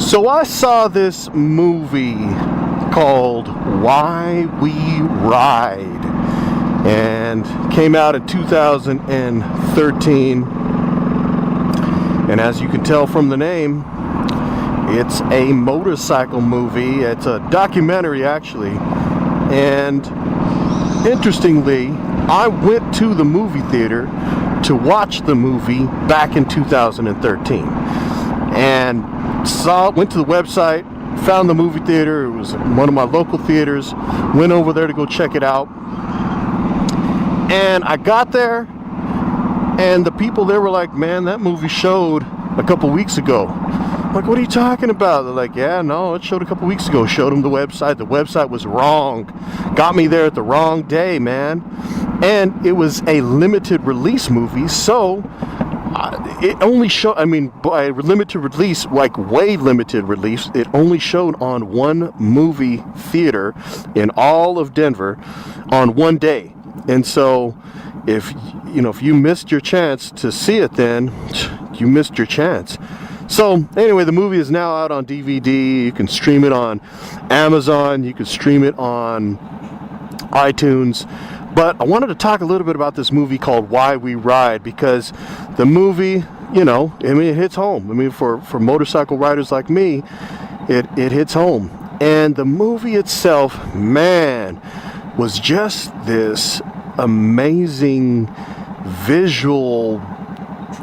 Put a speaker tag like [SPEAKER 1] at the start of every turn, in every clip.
[SPEAKER 1] So I saw this movie called Why We Ride, and came out in 2013. And as you can tell from the name, it's a motorcycle movie. It's a documentary, actually. And interestingly, I went to the movie theater to watch the movie back in 2013, and went to the website, found the movie theater. It was one of my local theaters. Went over there to go check it out, and I got there, and the people there were like, "Man, that movie showed a couple weeks ago." I'm like, "What are you talking about?" They're like, "Yeah, no, it showed a couple weeks ago." Showed them the website. The website was wrong. Got me there at the wrong day, man. And it was a limited release movie, so it only showed, I mean, by limited release, like way limited release, it only showed on one movie theater in all of Denver on one day. And so if you missed your chance to see it, then you missed your chance. So anyway, the movie is now out on DVD. You can stream it on Amazon. You can stream it on iTunes. But I wanted to talk a little bit about this movie called Why We Ride, because the movie, it hits home. I mean, for motorcycle riders like me, it hits home. And the movie itself, man, was just this amazing visual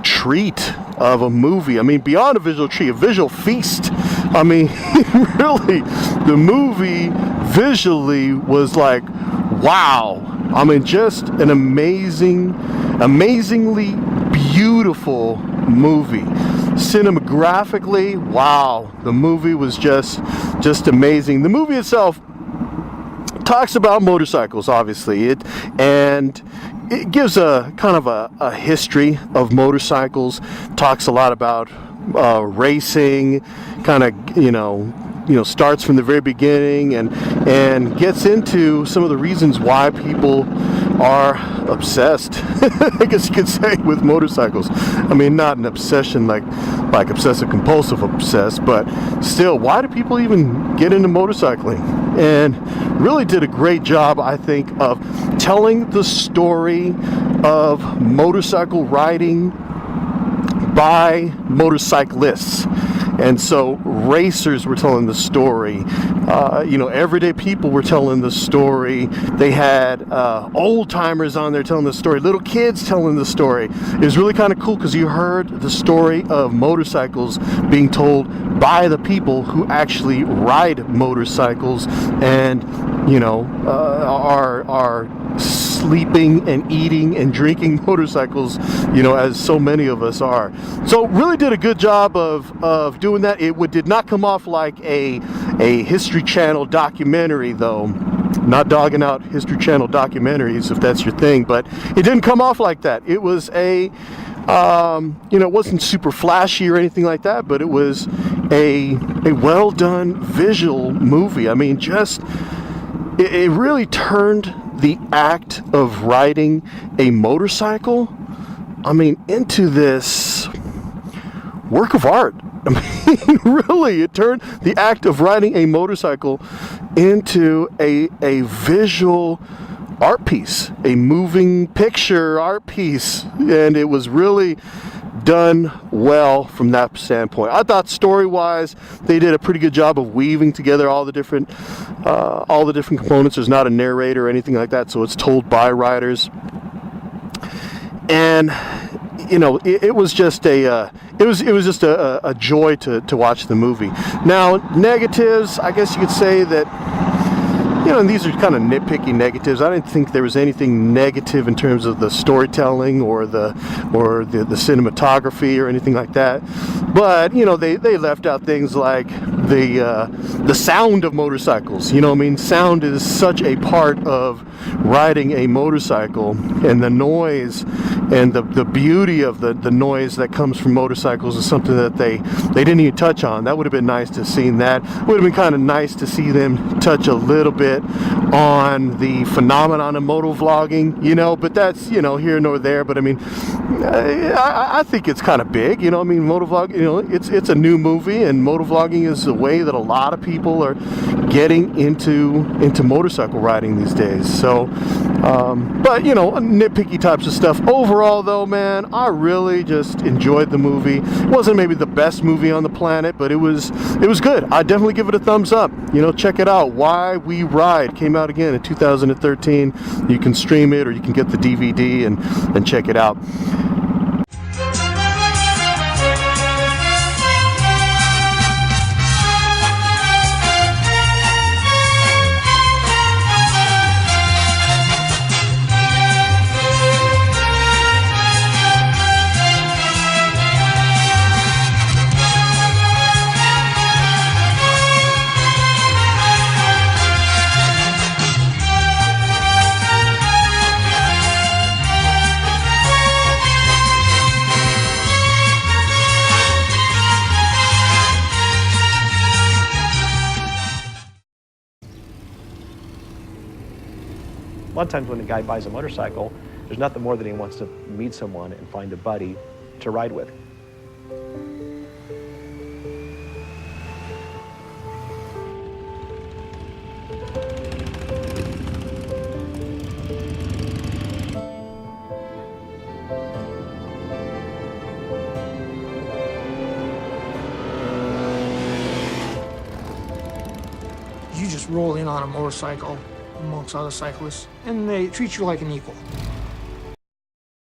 [SPEAKER 1] treat of a movie. I mean, beyond a visual treat, a visual feast. I mean, really, the movie visually was like, wow. I mean, just an amazingly beautiful movie. Cinematographically, wow, the movie was just amazing. The movie itself talks about motorcycles, obviously, and it gives a kind of a history of motorcycles. Talks a lot about racing, kind of starts from the very beginning, and gets into some of the reasons why people are obsessed, I guess you could say, with motorcycles. I mean, not an obsession like obsessive compulsive obsessed, but still, why do people even get into motorcycling? And really did a great job, I think, of telling the story of motorcycle riding by motorcyclists. And so racers were telling the story, everyday people were telling the story. They had old timers on there telling the story, little kids telling the story. It was really kind of cool because you heard the story of motorcycles being told by the people who actually ride motorcycles and are sleeping and eating and drinking motorcycles, as so many of us are. So really did a good job of doing that. It did not come off like a History Channel documentary, though. Not dogging out History Channel documentaries if that's your thing, but it didn't come off like that. It was it wasn't super flashy or anything like that, but it was a well done visual movie. I mean, it really turned the act of riding a motorcycle, into this work of art. I mean, really, it turned the act of riding a motorcycle into a visual art piece, a moving picture art piece, and it was really done well from that standpoint. I thought story-wise, they did a pretty good job of weaving together all the different components. There's not a narrator or anything like that, so it's told by riders. And it was just a joy to watch the movie. Now, negatives, I guess you could say that, and these are kind of nitpicky negatives. I didn't think there was anything negative in terms of the storytelling or the cinematography or anything like that. But they left out things like the sound of motorcycles. Sound is such a part of riding a motorcycle, and the noise and the beauty of the noise that comes from motorcycles is something that they didn't even touch on. That would have been nice to have seen that. Would have been kind of nice to see them touch a little bit on the phenomenon of motovlogging, but that's, here nor there. But I think it's kind of big, motovlog. you know, it's a new movie, and motovlogging is a way that a lot of people are getting into motorcycle riding these days. So, but you know, nitpicky types of stuff. Overall, though, man, I really just enjoyed the movie. It wasn't maybe the best movie on the planet, but it was good. I definitely give it a thumbs up. You know, check it out. Why We Ride came out again in 2013. You can stream it, or you can get the DVD and check it out.
[SPEAKER 2] A lot of times when a guy buys a motorcycle, there's nothing more than he wants to meet someone and find a buddy to ride with.
[SPEAKER 3] You just roll in on a motorcycle amongst other cyclists, and they treat you like an equal.